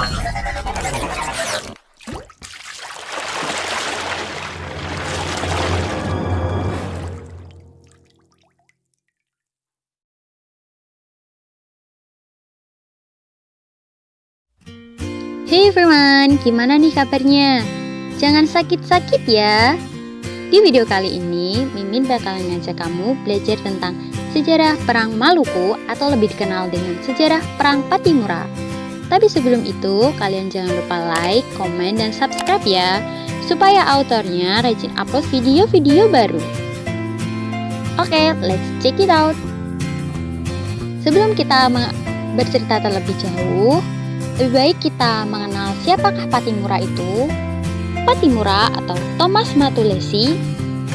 Hey everyone, gimana nih kabarnya? Jangan sakit-sakit ya. Di video kali ini, Mimin bakalan ngajak kamu belajar tentang sejarah Perang Maluku atau lebih dikenal dengan sejarah Perang Pattimura. Tapi sebelum itu, kalian jangan lupa like, komen, dan subscribe ya, supaya autornya rajin upload video-video baru. Oke, let's check it out. Sebelum kita bercerita terlebih jauh, lebih baik kita mengenal siapakah Pattimura itu. Pattimura atau Thomas Matulesi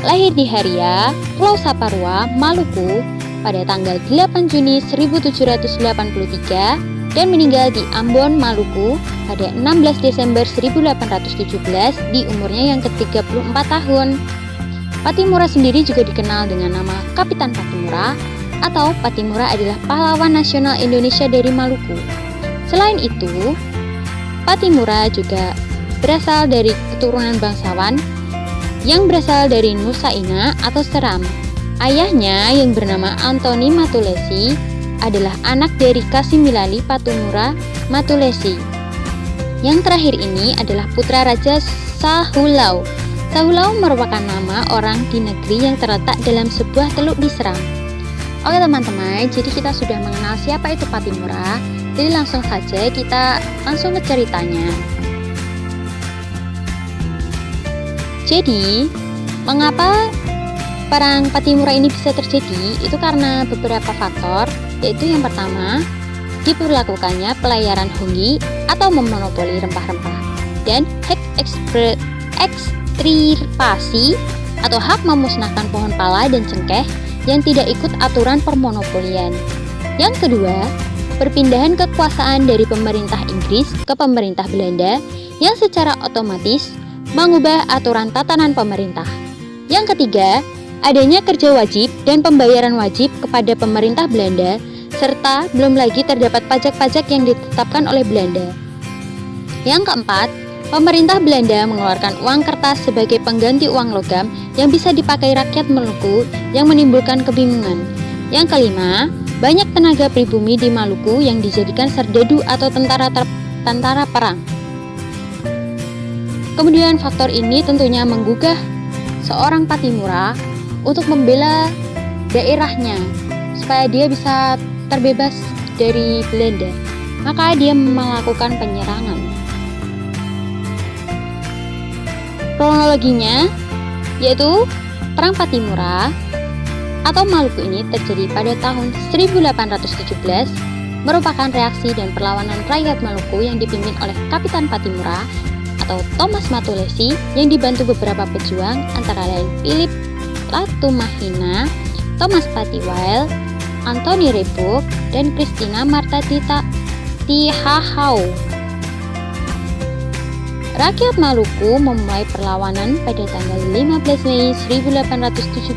lahir di Haria, Pulau Saparua, Maluku pada tanggal 8 Juni 1783 dan meninggal di Ambon, Maluku pada 16 Desember 1817 di umurnya yang ke-34 tahun. Pattimura sendiri juga dikenal dengan nama Kapitan Pattimura atau Pattimura adalah pahlawan nasional Indonesia dari Maluku. Selain itu, Pattimura juga berasal dari keturunan bangsawan yang berasal dari Nusa Ina atau Seram. Ayahnya yang bernama Antoni Matulesi adalah anak dari Kasimilali Pattimura Matulesi. Yang terakhir ini adalah putra Raja Sahulau. Sahulau merupakan nama orang di negeri yang terletak dalam sebuah teluk di Seram. Oke teman-teman, jadi kita sudah mengenal siapa itu Pattimura. Jadi langsung saja kita langsung ke ceritanya. Jadi, mengapa perang Pattimura ini bisa terjadi? Itu karena beberapa faktor, yaitu yang pertama, diberlakukannya pelayaran Honggi atau memonopoli rempah-rempah, dan hak ekstirpasi atau hak memusnahkan pohon pala dan cengkeh yang tidak ikut aturan permonopolian. Yang kedua, perpindahan kekuasaan dari pemerintah Inggris ke pemerintah Belanda yang secara otomatis mengubah aturan tatanan pemerintah. Yang ketiga, adanya kerja wajib dan pembayaran wajib kepada pemerintah Belanda, serta belum lagi terdapat pajak-pajak yang ditetapkan oleh Belanda. Yang keempat, pemerintah Belanda mengeluarkan uang kertas sebagai pengganti uang logam yang bisa dipakai rakyat Maluku yang menimbulkan kebingungan. Yang kelima, banyak tenaga pribumi di Maluku yang dijadikan serdadu atau tentara perang. Kemudian faktor ini tentunya menggugah seorang Pattimura untuk membela daerahnya supaya dia bisa terbebas dari Belanda. Maka dia melakukan penyerangan. Kronologinya yaitu Perang Pattimura atau Maluku ini terjadi pada tahun 1817, merupakan reaksi dan perlawanan rakyat Maluku yang dipimpin oleh Kapitan Pattimura atau Thomas Matulesi yang dibantu beberapa pejuang antara lain Philip Latumahina, Thomas Patiwal, Anthony Rebuk, dan Christina Marta Tihahau. Rakyat Maluku memulai perlawanan pada tanggal 15 Mei 1817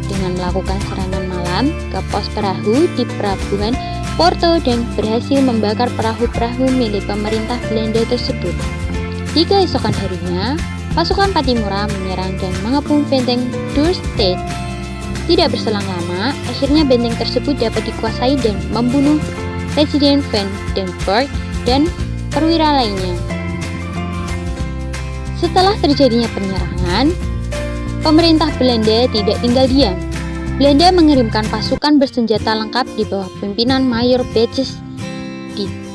dengan melakukan serangan malam ke pos perahu di pelabuhan Porto dan berhasil membakar perahu-perahu milik pemerintah Belanda tersebut. Di keesokan harinya, pasukan Pattimura menyerang dan mengepung benteng Dorset. Tidak berselang lama, akhirnya benteng tersebut dapat dikuasai dan membunuh Presiden Van den Burg dan perwira lainnya. Setelah terjadinya penyerangan, pemerintah Belanda tidak tinggal diam. Belanda mengirimkan pasukan bersenjata lengkap di bawah pimpinan Mayor Bejes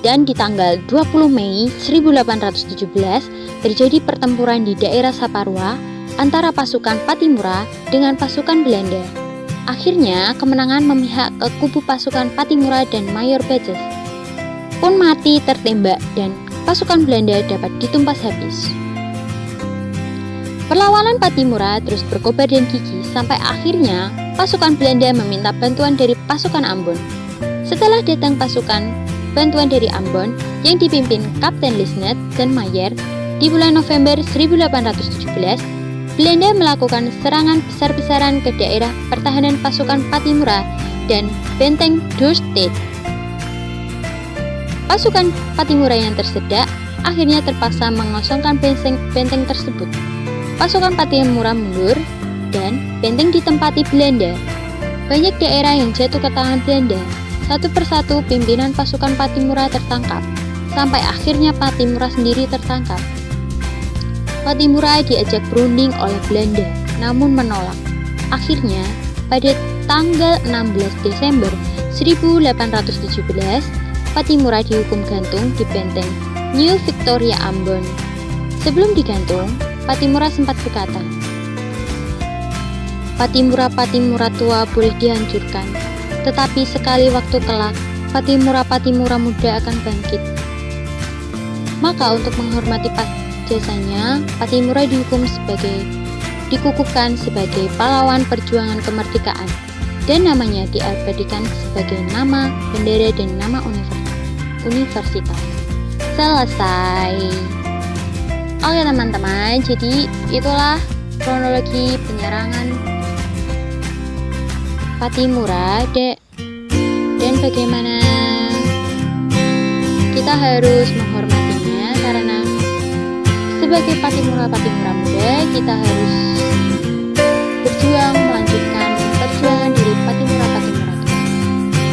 dan di tanggal 20 Mei 1817 terjadi pertempuran di daerah Saparua antara pasukan Pattimura dengan pasukan Belanda. Akhirnya kemenangan memihak ke kubu pasukan Pattimura dan Mayor Bejes pun mati tertembak dan pasukan Belanda dapat ditumpas habis. Perlawanan Pattimura terus berkobar dan gigih sampai akhirnya pasukan Belanda meminta bantuan dari pasukan Ambon. Setelah datang pasukan bantuan dari Ambon yang dipimpin Kapten Lisnet dan Mayer, di bulan November 1817, Belanda melakukan serangan besar-besaran ke daerah pertahanan pasukan Pattimura dan benteng Dorset. Pasukan Pattimura yang tersedak akhirnya terpaksa mengosongkan benteng tersebut. Pasukan Pattimura mundur dan benteng ditempati Belanda. Banyak daerah yang jatuh ke tangan Belanda. Satu persatu pimpinan pasukan Pattimura tertangkap, sampai akhirnya Pattimura sendiri tertangkap. Pattimura diajak berunding oleh Belanda, namun menolak. Akhirnya, pada tanggal 16 Desember 1817, Pattimura dihukum gantung di benteng New Victoria Ambon. Sebelum digantung, Pattimura sempat berkata, Pattimura tua boleh dihancurkan, tetapi sekali waktu kelak, Pattimura muda akan bangkit. Maka untuk menghormati jasanya, Pattimura dikukuhkan sebagai pahlawan perjuangan kemerdekaan, dan namanya diabadikan sebagai nama bendera dan nama universitas. Selesai. Oke teman-teman, jadi itulah kronologi penyerangan Pattimura dan bagaimana kita harus menghormatinya, karena sebagai Pattimura muda kita harus berjuang melanjutkan perjuangan dari Pattimura kita.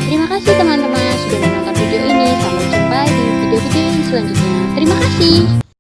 Terima kasih teman-teman sudah menonton video ini. Sampai jumpa di video-video selanjutnya. Terima kasih.